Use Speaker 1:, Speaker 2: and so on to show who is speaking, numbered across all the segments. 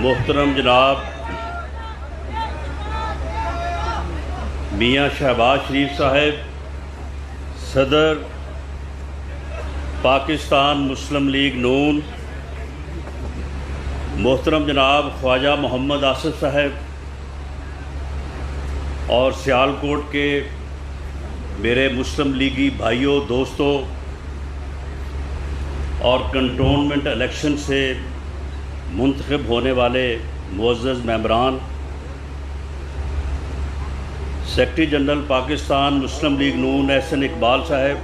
Speaker 1: محترم جناب میاں شہباز شریف صاحب صدر پاکستان مسلم لیگ نون، محترم جناب خواجہ محمد آصف صاحب اور سیالکوٹ کے میرے مسلم لیگی بھائیوں دوستوں اور کنٹونمنٹ الیکشن سے منتخب ہونے والے معزز ممبران، سیکرٹری جنرل پاکستان مسلم لیگ نون احسن اقبال صاحب،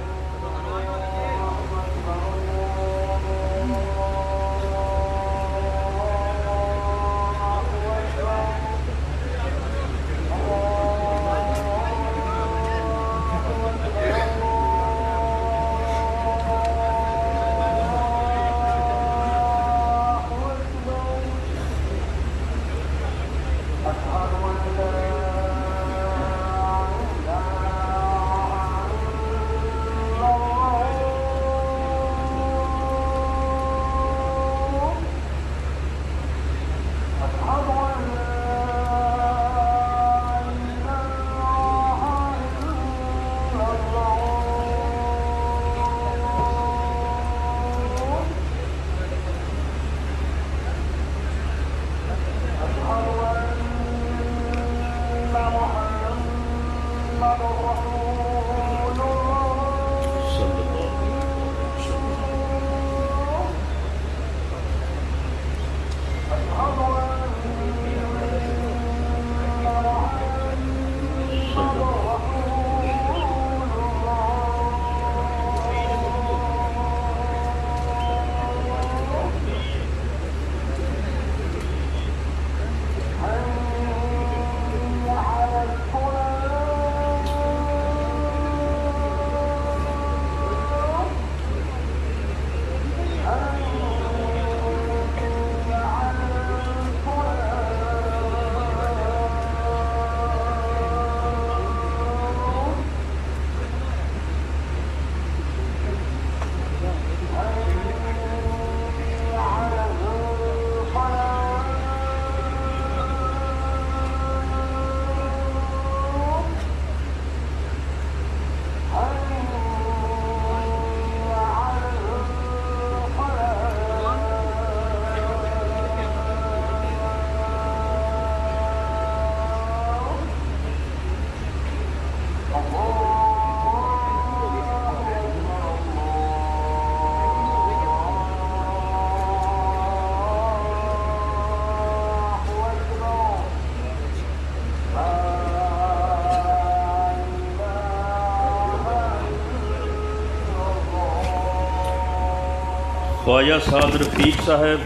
Speaker 1: خواجہ سعد رفیق صاحب،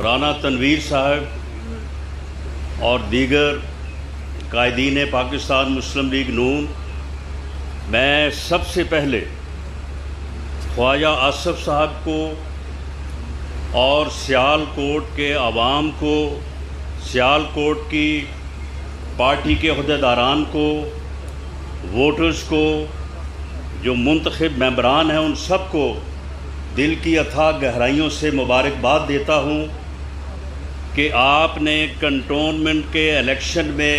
Speaker 1: رانا تنویر صاحب اور دیگر قائدین پاکستان مسلم لیگ نون، میں سب سے پہلے خواجہ آصف صاحب کو اور سیالکوٹ کے عوام کو، سیالکوٹ کی پارٹی کے عہدیداران کو، ووٹرز کو، جو منتخب ممبران ہیں، ان سب کو دل کی اتھاہ گہرائیوں سے مبارکباد دیتا ہوں کہ آپ نے کنٹونمنٹ کے الیکشن میں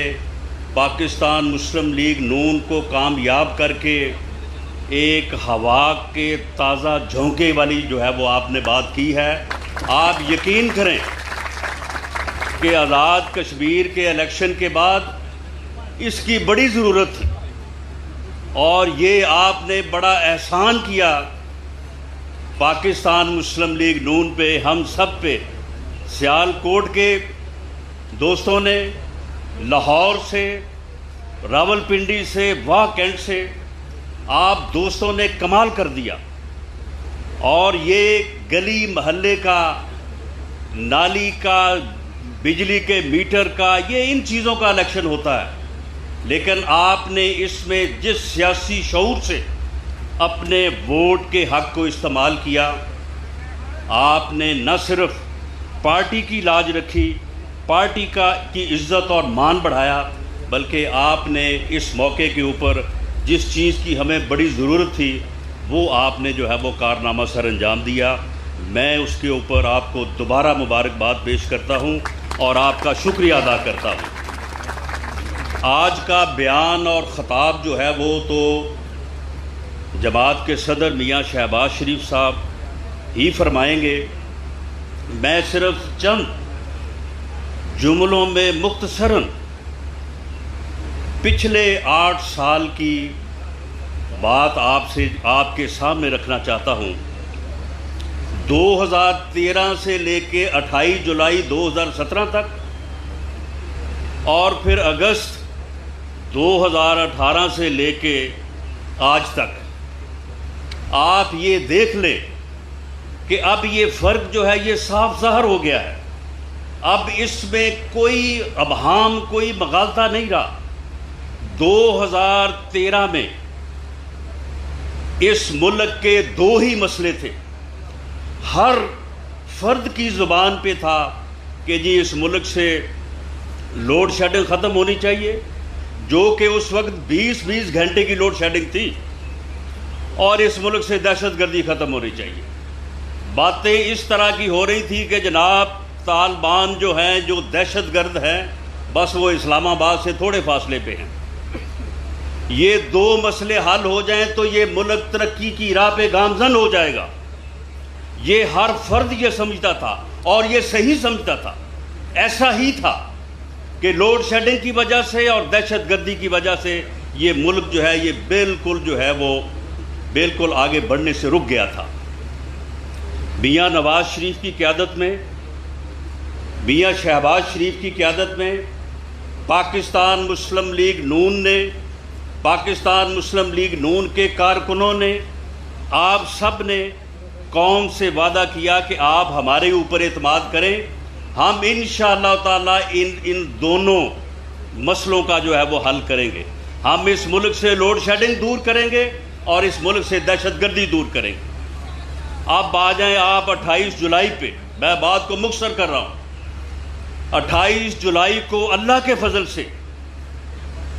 Speaker 1: پاکستان مسلم لیگ نون کو کامیاب کر کے ایک ہوا کے تازہ جھونکے والی جو ہے وہ آپ نے بات کی ہے۔ آپ یقین کریں کہ آزاد کشمیر کے الیکشن کے بعد اس کی بڑی ضرورت تھی، اور یہ آپ نے بڑا احسان کیا پاکستان مسلم لیگ نون پہ، ہم سب پہ۔ سیالکوٹ کے دوستوں نے، لاہور سے، راولپنڈی سے، واہ کینٹ سے آپ دوستوں نے کمال کر دیا، اور یہ گلی محلے کا، نالی کا، بجلی کے میٹر کا، یہ ان چیزوں کا الیکشن ہوتا ہے، لیکن آپ نے اس میں جس سیاسی شعور سے اپنے ووٹ کے حق کو استعمال کیا، آپ نے نہ صرف پارٹی کی لاج رکھی، پارٹی کی عزت اور مان بڑھایا، بلکہ آپ نے اس موقع کے اوپر جس چیز کی ہمیں بڑی ضرورت تھی وہ آپ نے جو ہے وہ کارنامہ سر انجام دیا۔ میں اس کے اوپر آپ کو دوبارہ مبارکباد پیش کرتا ہوں اور آپ کا شکریہ ادا کرتا ہوں۔ آج کا بیان اور خطاب جو ہے وہ تو جماعت کے صدر میاں شہباز شریف صاحب ہی فرمائیں گے۔ میں صرف چند جملوں میں مختصراً پچھلے 8 سال کی بات آپ کے سامنے رکھنا چاہتا ہوں۔ 2013 سے لے کے 28 جولائی 2017 تک اور پھر اگست 2018 سے لے کے آج تک آپ یہ دیکھ لیں کہ اب یہ فرق جو ہے یہ صاف ظاہر ہو گیا ہے۔ اب اس میں کوئی ابہام، کوئی مغالطہ نہیں رہا۔ 2013 میں اس ملک کے 2 ہی مسئلے تھے۔ ہر فرد کی زبان پہ تھا کہ جی اس ملک سے لوڈ شیڈنگ ختم ہونی چاہیے، جو کہ اس وقت 20 گھنٹے کی لوڈ شیڈنگ تھی، اور اس ملک سے دہشت گردی ختم ہونی چاہیے۔ باتیں اس طرح کی ہو رہی تھی کہ جناب طالبان جو ہیں، جو دہشت گرد ہیں، بس وہ اسلام آباد سے تھوڑے فاصلے پہ ہیں۔ یہ 2 مسئلے حل ہو جائیں تو یہ ملک ترقی کی راہ پہ گامزن ہو جائے گا۔ یہ ہر فرد یہ سمجھتا تھا اور یہ صحیح سمجھتا تھا۔ ایسا ہی تھا کہ لوڈ شیڈنگ کی وجہ سے اور دہشت گردی کی وجہ سے یہ ملک جو ہے یہ بالکل جو ہے وہ بالکل آگے بڑھنے سے رک گیا تھا۔ میاں نواز شریف کی قیادت میں، میاں شہباز شریف کی قیادت میں پاکستان مسلم لیگ نون نے، پاکستان مسلم لیگ نون کے کارکنوں نے، آپ سب نے قوم سے وعدہ کیا کہ آپ ہمارے اوپر اعتماد کریں، ہم انشاءاللہ تعالی ان دونوں مسئلوں کا جو ہے وہ حل کریں گے۔ ہم اس ملک سے لوڈ شیڈنگ دور کریں گے اور اس ملک سے دہشت گردی دور کریں گے۔ اب آ جائیں آپ 28 جولائی پہ، میں بات کو مختصر کر رہا ہوں۔ 28 جولائی کو اللہ کے فضل سے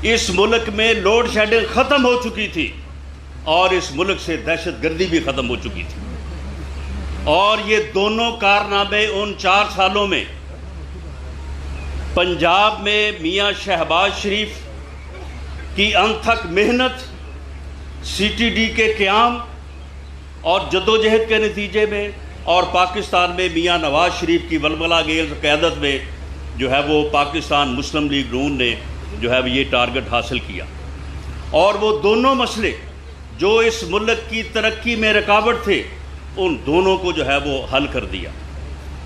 Speaker 1: اس ملک میں لوڈ شیڈنگ ختم ہو چکی تھی اور اس ملک سے دہشت گردی بھی ختم ہو چکی تھی، اور یہ دونوں کارنامے ان 4 سالوں میں پنجاب میں میاں شہباز شریف کی انتھک محنت، سی ٹی ڈی کے قیام اور جدوجہد کے نتیجے میں، اور پاکستان میں میاں نواز شریف کی ولولہ گیز قیادت میں جو ہے وہ پاکستان مسلم لیگ نون نے جو ہے یہ ٹارگٹ حاصل کیا، اور وہ دونوں مسئلے جو اس ملک کی ترقی میں رکاوٹ تھے ان دونوں کو جو ہے وہ حل کر دیا۔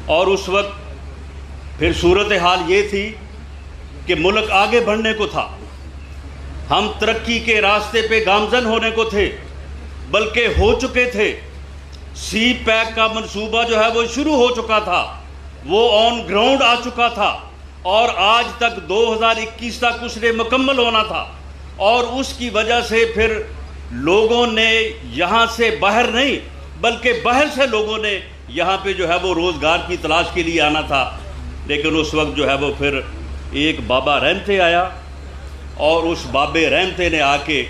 Speaker 1: اور اس وقت پھر صورتحال یہ تھی کہ ملک آگے بڑھنے کو تھا، ہم ترقی کے راستے پہ گامزن ہونے کو تھے، بلکہ ہو چکے تھے۔ سی پیک کا منصوبہ جو ہے وہ شروع ہو چکا تھا، وہ آن گراؤنڈ آ چکا تھا، اور آج تک 2021 تک اس نے مکمل ہونا تھا، اور اس کی وجہ سے پھر لوگوں نے یہاں سے باہر نہیں بلکہ باہر سے لوگوں نے یہاں پہ جو ہے وہ روزگار کی تلاش کے لیے آنا تھا۔ لیکن اس وقت جو ہے وہ پھر ایک بابا رحمتے آیا، اور اس بابے رحمتے نے آ کے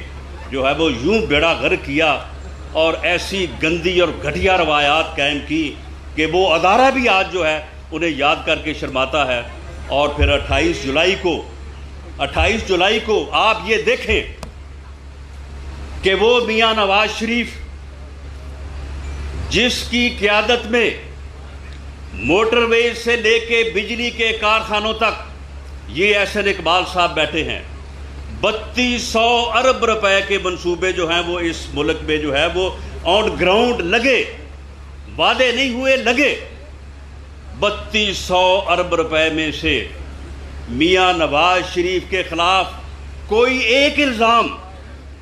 Speaker 1: جو ہے وہ یوں بیڑا غرق کیا اور ایسی گندی اور گھٹیا روایات قائم کی کہ وہ ادارہ بھی آج جو ہے انہیں یاد کر کے شرماتا ہے۔ اور پھر 28 جولائی کو آپ یہ دیکھیں کہ وہ میاں نواز شریف جس کی قیادت میں موٹر ویز سے لے کے بجلی کے کارخانوں تک یہ احسن اقبال صاحب بیٹھے ہیں، 3200 ارب روپے کے منصوبے جو ہیں وہ اس ملک میں جو ہے وہ آن گراؤنڈ لگے، وعدے نہیں ہوئے، لگے۔ 3200 ارب روپے میں سے میاں نواز شریف کے خلاف کوئی ایک الزام،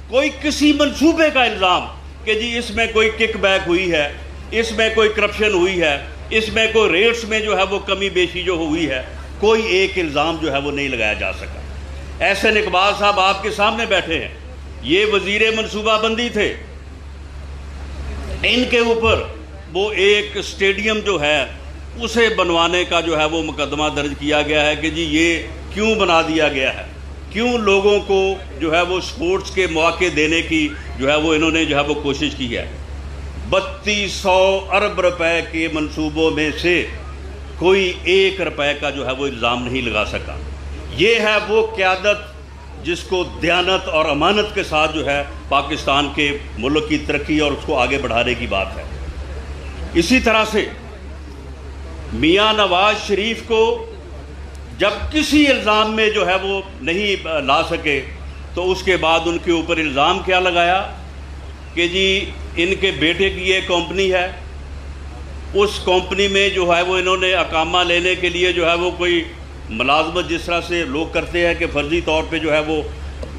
Speaker 1: کوئی کسی منصوبے کا الزام کہ جی اس میں کوئی کک بیک ہوئی ہے، اس میں کوئی کرپشن ہوئی ہے، اس میں کوئی ریٹس میں جو ہے وہ کمی بیشی جو ہوئی ہے، کوئی ایک الزام جو ہے وہ نہیں لگایا جا سکا۔ احسن اقبال صاحب آپ کے سامنے بیٹھے ہیں، یہ وزیر منصوبہ بندی تھے، ان کے اوپر وہ ایک اسٹیڈیم جو ہے اسے بنوانے کا جو ہے وہ مقدمہ درج کیا گیا ہے کہ جی یہ کیوں بنا دیا گیا ہے، کیوں لوگوں کو جو ہے وہ سپورٹس کے مواقع دینے کی جو ہے وہ انہوں نے جو ہے وہ کوشش کی ہے۔ 3200 ارب روپے کے منصوبوں میں سے کوئی 1 روپے کا جو ہے وہ الزام نہیں لگا سکا۔ یہ ہے وہ قیادت جس کو دیانت اور امانت کے ساتھ جو ہے پاکستان کے ملک کی ترقی اور اس کو آگے بڑھانے کی بات ہے۔ اسی طرح سے میاں نواز شریف کو جب کسی الزام میں جو ہے وہ نہیں لا سکے تو اس کے بعد ان کے اوپر الزام کیا لگایا کہ جی ان کے بیٹے کی یہ کمپنی ہے، اس کمپنی میں جو ہے وہ انہوں نے اقامہ لینے کے لیے جو ہے وہ کوئی ملازمت جس طرح سے لوگ کرتے ہیں کہ فرضی طور پہ جو ہے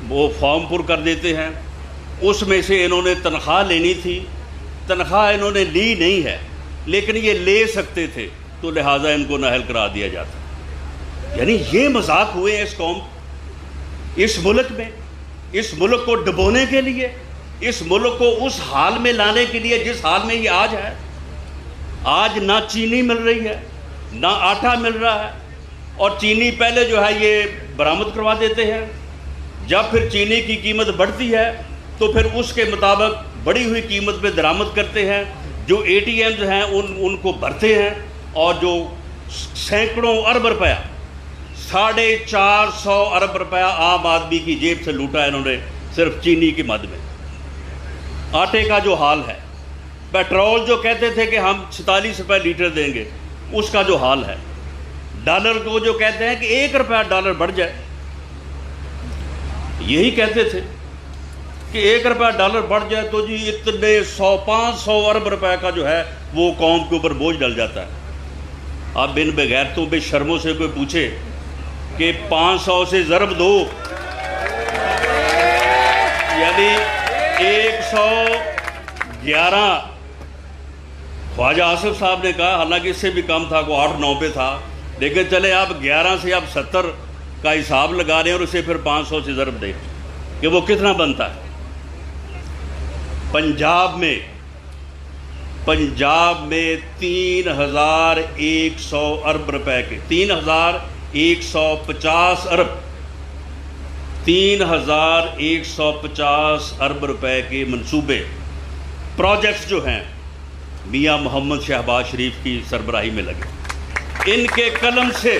Speaker 1: وہ فارم پر کر دیتے ہیں، اس میں سے انہوں نے تنخواہ لینی تھی، تنخواہ انہوں نے لی نہیں ہے لیکن یہ لے سکتے تھے تو لہٰذا ان کو نااہل قرار دیا جاتا۔ یعنی یہ مذاق ہوئے ہیں اس قوم، اس ملک میں، اس ملک کو ڈبونے کے لیے، اس ملک کو اس حال میں لانے کے لیے جس حال میں یہ آج ہے۔ آج نہ چینی مل رہی ہے، نہ آٹا مل رہا ہے، اور چینی پہلے جو ہے یہ برآمد کروا دیتے ہیں، جب پھر چینی کی قیمت بڑھتی ہے تو پھر اس کے مطابق بڑھی ہوئی قیمت پہ درآمد کرتے ہیں، جو اے ٹی ایمز ہیں ان کو بھرتے ہیں، اور جو سینکڑوں ارب روپیہ 450 ارب روپیہ عام آدمی کی جیب سے لوٹا ہے انہوں نے صرف چینی کی مد میں۔ آٹے کا جو حال ہے، پیٹرول جو کہتے تھے کہ ہم 47 روپے لیٹر دیں گے، اس کا جو حال ہے، ڈالر کو جو کہتے ہیں کہ 1 روپیہ ڈالر بڑھ جائے، یہی کہتے تھے کہ 1 روپیہ ڈالر بڑھ جائے تو جی اتنے 500 ارب روپے کا جو ہے وہ قوم کے اوپر بوجھ ڈل جاتا ہے۔ اب ان بغیرتوں بے شرموں سے کوئی پوچھے کہ 500 سے ضرب دو، یعنی 111۔ خواجہ آصف صاحب نے کہا، حالانکہ اس سے بھی کم تھا، کو 8-9 پہ تھا، لیکن چلے آپ 11 سے آپ 70 کا حساب لگا رہے ہیں اور اسے پھر 500 سے ضرب دیں کہ وہ کتنا بنتا ہے۔ پنجاب میں 3100 ارب روپے کے 3150 ارب 3150 ارب روپے کے منصوبے پروجیکٹس جو ہیں میاں محمد شہباز شریف کی سربراہی میں لگے۔ ان کے قلم سے،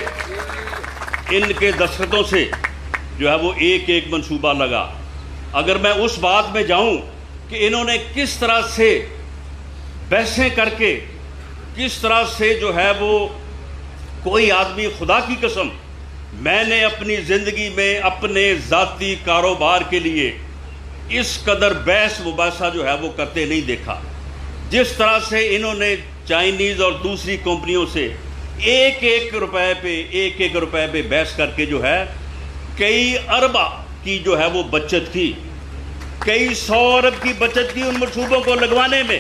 Speaker 1: ان کے دستخطوں سے جو ہے وہ ایک ایک منصوبہ لگا۔ اگر میں اس بات میں جاؤں کہ انہوں نے کس طرح سے بحثیں کر کے، کس طرح سے جو ہے وہ کوئی آدمی، خدا کی قسم میں نے اپنی زندگی میں اپنے ذاتی کاروبار کے لیے اس قدر بحث مباحثہ جو ہے وہ کرتے نہیں دیکھا۔ جس طرح سے انہوں نے چائنیز اور دوسری کمپنیوں سے ایک ایک روپے پہ بحث کر کے جو ہے کئی ارب کی جو ہے وہ بچت کی، کئی 100 ارب کی بچت کی ان منصوبوں کو لگوانے میں۔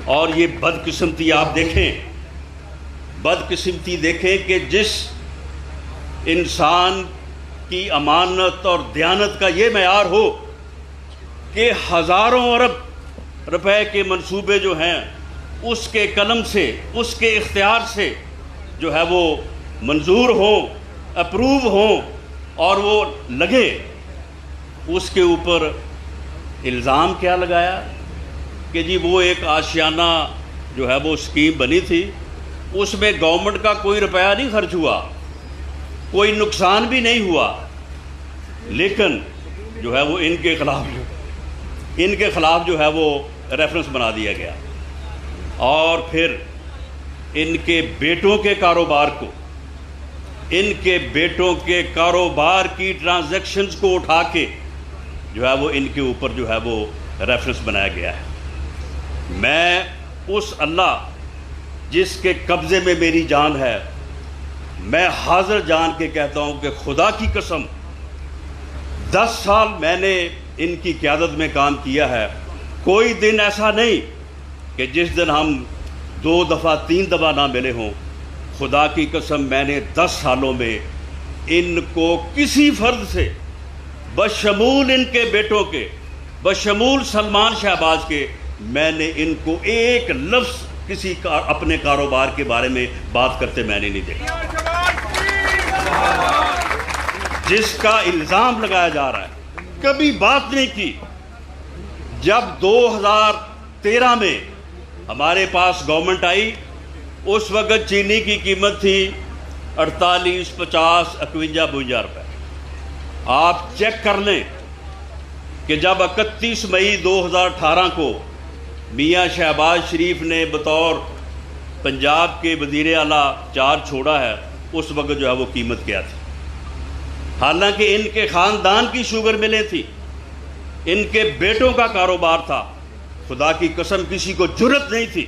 Speaker 1: اور یہ بدقسمتی آپ دیکھیں، بدقسمتی دیکھیں کہ جس انسان کی امانت اور دیانت کا یہ معیار ہو کہ ہزاروں ارب روپے کے منصوبے جو ہیں اس کے قلم سے، اس کے اختیار سے جو ہے وہ منظور ہوں، اپروو ہوں اور وہ لگے، اس کے اوپر الزام کیا لگایا کہ جی وہ ایک آشیانہ جو ہے وہ اسکیم بنی تھی، اس میں گورنمنٹ کا کوئی روپیہ نہیں خرچ ہوا، کوئی نقصان بھی نہیں ہوا، لیکن جو ہے وہ ان کے خلاف جو ہے وہ ریفرنس بنا دیا گیا، اور پھر ان کے بیٹوں کے کاروبار کو، ان کے بیٹوں کے کاروبار کی ٹرانزیکشنز کو اٹھا کے جو ہے وہ ان کے اوپر جو ہے وہ ریفرنس بنایا گیا ہے۔ میں اس اللہ جس کے قبضے میں میری جان ہے، میں حاضر جان کے کہتا ہوں کہ خدا کی قسم 10 سال میں نے ان کی قیادت میں کام کیا ہے، کوئی دن ایسا نہیں کہ جس دن ہم 2 دفعہ 3 دفعہ نہ ملے ہوں۔ خدا کی قسم میں نے 10 سالوں میں ان کو کسی فرد سے، بشمول ان کے بیٹوں کے، بشمول سلمان شہباز کے، میں نے ان کو ایک لفظ کسی اپنے کاروبار کے بارے میں بات کرتے میں نے نہیں دیکھا۔ جس کا الزام لگایا جا رہا ہے، کبھی بات نہیں کی۔ جب 2013 میں ہمارے پاس گورنمنٹ آئی، اس وقت چینی کی قیمت تھی 48، 50، 51، 52 روپے۔ آپ چیک کر لیں کہ جب 31 مئی 2018 کو میاں شہباز شریف نے بطور پنجاب کے وزیر اعلیٰ چارج چھوڑا ہے، اس وقت جو ہے وہ قیمت کیا تھی؟ حالانکہ ان کے خاندان کی شوگر ملیں تھی، ان کے بیٹوں کا کاروبار تھا، خدا کی قسم کسی کو جرت نہیں تھی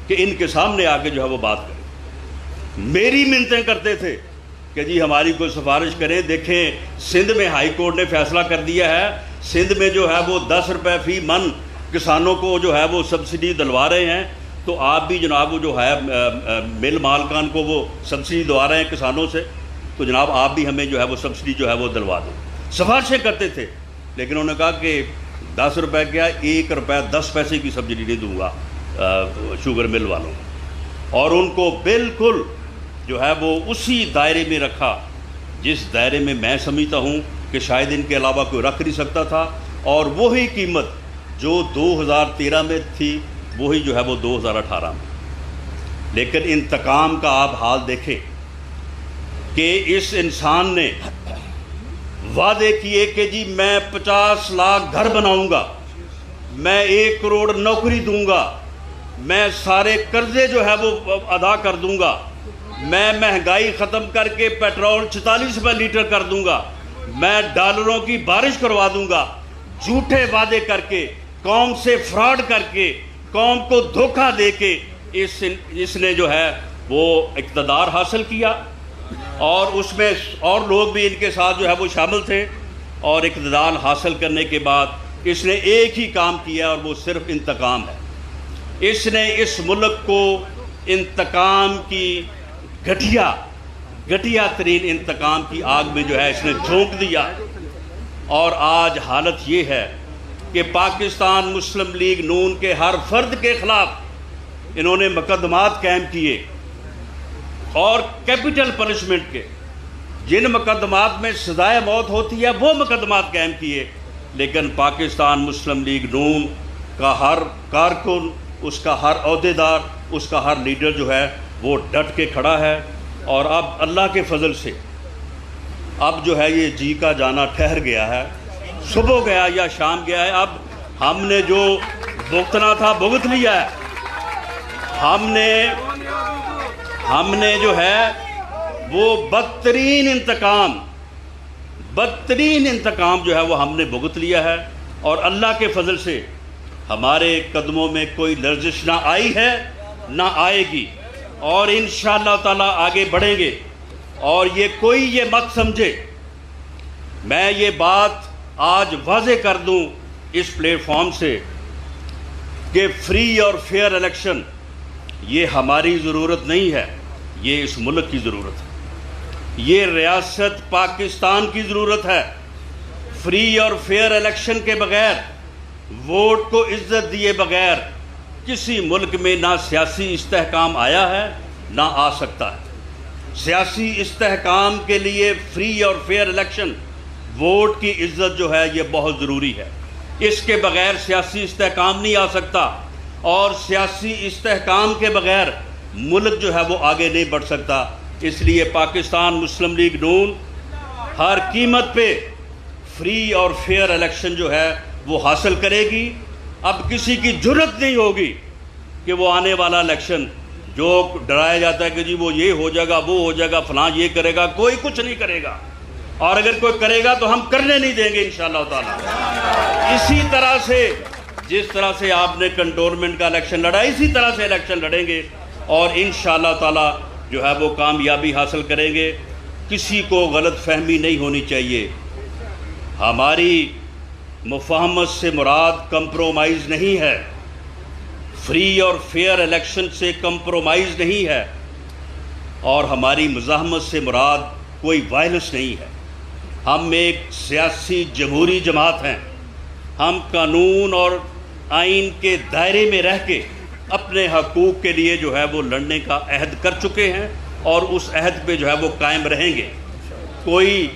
Speaker 1: کہ ان کے سامنے آ کے جو ہے وہ بات کرے۔ میری منتیں کرتے تھے کہ جی ہماری کوئی سفارش کریں، دیکھیں سندھ میں ہائی کورٹ نے فیصلہ کر دیا ہے، سندھ میں جو ہے وہ 10 روپے فی من کسانوں کو جو ہے وہ سبسڈی دلوا رہے ہیں، تو آپ بھی جناب وہ جو ہے مل مالکان کو وہ سبسڈی دلوا رہے ہیں کسانوں سے، تو جناب آپ بھی ہمیں جو ہے وہ سبسڈی جو ہے وہ دلوا دیں۔ سفارشیں کرتے تھے، لیکن انہوں نے کہا کہ 10 روپے کیا 1 روپے 10 پیسے کی سبسڈی نہیں دوں گا شوگر مل والوں کو، اور ان کو بالکل جو ہے وہ اسی دائرے میں رکھا جس دائرے میں میں سمجھتا ہوں کہ شاید ان کے علاوہ کوئی رکھ نہیں سکتا تھا، اور وہی قیمت جو 2013 میں تھی وہی جو ہے وہ 2018 میں۔ لیکن انتقام کا آپ حال دیکھیں کہ اس انسان نے وعدے کیے کہ جی میں 50 لاکھ گھر بناؤں گا، میں 1 کروڑ نوکری دوں گا، میں سارے قرضے جو ہے وہ ادا کر دوں گا، میں مہنگائی ختم کر کے پیٹرول 46 روپے لیٹر کر دوں گا، میں ڈالروں کی بارش کروا دوں گا۔ جھوٹے وعدے کر کے، قوم سے فراڈ کر کے، قوم کو دھوکہ دے کے اس نے جو ہے وہ اقتدار حاصل کیا، اور اس میں اور لوگ بھی ان کے ساتھ جو ہے وہ شامل تھے، اور اقتدار حاصل کرنے کے بعد اس نے ایک ہی کام کیا، اور وہ صرف انتقام ہے۔ اس نے اس ملک کو انتقام کی گھٹیا ترین انتقام کی آگ میں جو ہے اس نے جھونک دیا، اور آج حالت یہ ہے کہ پاکستان مسلم لیگ نون کے ہر فرد کے خلاف انہوں نے مقدمات قائم کیے، اور کیپٹل پنشمنٹ کے جن مقدمات میں سزائے موت ہوتی ہے وہ مقدمات قائم کیے، لیکن پاکستان مسلم لیگ نون کا ہر کارکن، اس کا ہر عہدیدار، اس کا ہر لیڈر جو ہے وہ ڈٹ کے کھڑا ہے، اور اب اللہ کے فضل سے اب جو ہے یہ جی کا جانا ٹھہر گیا ہے، صبح گیا یا شام گیا ہے، اب ہم نے جو بھگتنا تھا بھگت لیا ہے، ہم نے جو ہے وہ بدترین انتقام جو ہے وہ ہم نے بھگت لیا ہے، اور اللہ کے فضل سے ہمارے قدموں میں کوئی لرزش نہ آئی ہے نہ آئے گی، اور انشاءاللہ تعالی آگے بڑھیں گے۔ اور کوئی یہ مت سمجھے، میں یہ بات آج واضح کر دوں اس پلیٹ فارم سے کہ فری اور فیئر الیکشن یہ ہماری ضرورت نہیں ہے، یہ اس ملک کی ضرورت ہے، یہ ریاست پاکستان کی ضرورت ہے۔ فری اور فیئر الیکشن کے بغیر، ووٹ کو عزت دیے بغیر کسی ملک میں نہ سیاسی استحکام آیا ہے نہ آ سکتا ہے۔ سیاسی استحکام کے لیے فری اور فیئر الیکشن، ووٹ کی عزت جو ہے یہ بہت ضروری ہے، اس کے بغیر سیاسی استحکام نہیں آ سکتا، اور سیاسی استحکام کے بغیر ملک جو ہے وہ آگے نہیں بڑھ سکتا۔ اس لیے پاکستان مسلم لیگ نون ہر قیمت پہ فری اور فیئر الیکشن جو ہے وہ حاصل کرے گی۔ اب کسی کی جرت نہیں ہوگی کہ وہ آنے والا الیکشن جو ڈرایا جاتا ہے کہ جی وہ یہ ہو جائے گا، وہ ہو جائے گا، فلاں یہ کرے گا، کوئی کچھ نہیں کرے گا، اور اگر کوئی کرے گا تو ہم کرنے نہیں دیں گے انشاءاللہ تعالی۔ اسی طرح سے جس طرح سے آپ نے کنٹونمنٹ کا الیکشن لڑا، اسی طرح سے الیکشن لڑیں گے، اور انشاءاللہ تعالی جو ہے وہ کامیابی حاصل کریں گے۔ کسی کو غلط فہمی نہیں ہونی چاہیے، ہماری مفاہمت سے مراد کمپرومائز نہیں ہے، فری اور فیئر الیکشن سے کمپرومائز نہیں ہے، اور ہماری مزاحمت سے مراد کوئی وائلنس نہیں ہے۔ ہم ایک سیاسی جمہوری جماعت ہیں، ہم قانون اور آئین کے دائرے میں رہ کے اپنے حقوق کے لیے جو ہے وہ لڑنے کا عہد کر چکے ہیں، اور اس عہد پہ جو ہے وہ قائم رہیں گے۔ کوئی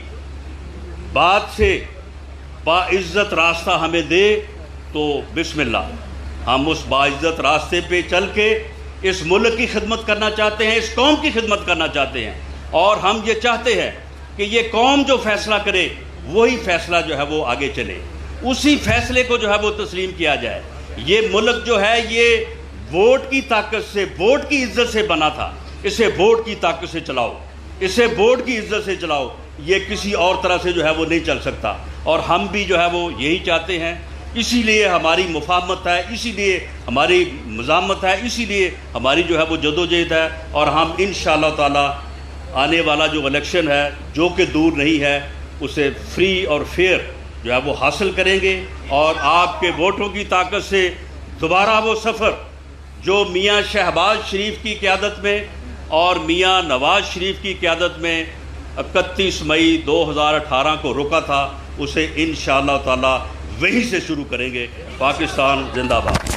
Speaker 1: بات سے باعزت راستہ ہمیں دے تو بسم اللہ، ہم اس باعزت راستے پہ چل کے اس ملک کی خدمت کرنا چاہتے ہیں، اس قوم کی خدمت کرنا چاہتے ہیں، اور ہم یہ چاہتے ہیں کہ یہ قوم جو فیصلہ کرے وہی فیصلہ جو ہے وہ آگے چلے، اسی فیصلے کو جو ہے وہ تسلیم کیا جائے۔ یہ ملک جو ہے یہ ووٹ کی طاقت سے، ووٹ کی عزت سے بنا تھا، اسے ووٹ کی طاقت سے چلاؤ، اسے ووٹ کی عزت سے چلاؤ، یہ کسی اور طرح سے جو ہے وہ نہیں چل سکتا، اور ہم بھی جو ہے وہ یہی چاہتے ہیں۔ اسی لیے ہماری مفاہمت ہے، اسی لیے ہماری مزاحمت ہے، اسی لیے ہماری جو ہے وہ جدوجہد ہے، اور ہم انشاءاللہ تعالی آنے والا جو الیکشن ہے جو کہ دور نہیں ہے اسے فری اور فیئر جو ہے وہ حاصل کریں گے، اور آپ کے ووٹوں کی طاقت سے دوبارہ وہ سفر جو میاں شہباز شریف کی قیادت میں اور میاں نواز شریف کی قیادت میں 31 مئی 2018 کو رکا تھا، اسے انشاءاللہ تعالی وہیں سے شروع کریں گے۔ پاکستان زندہ باد۔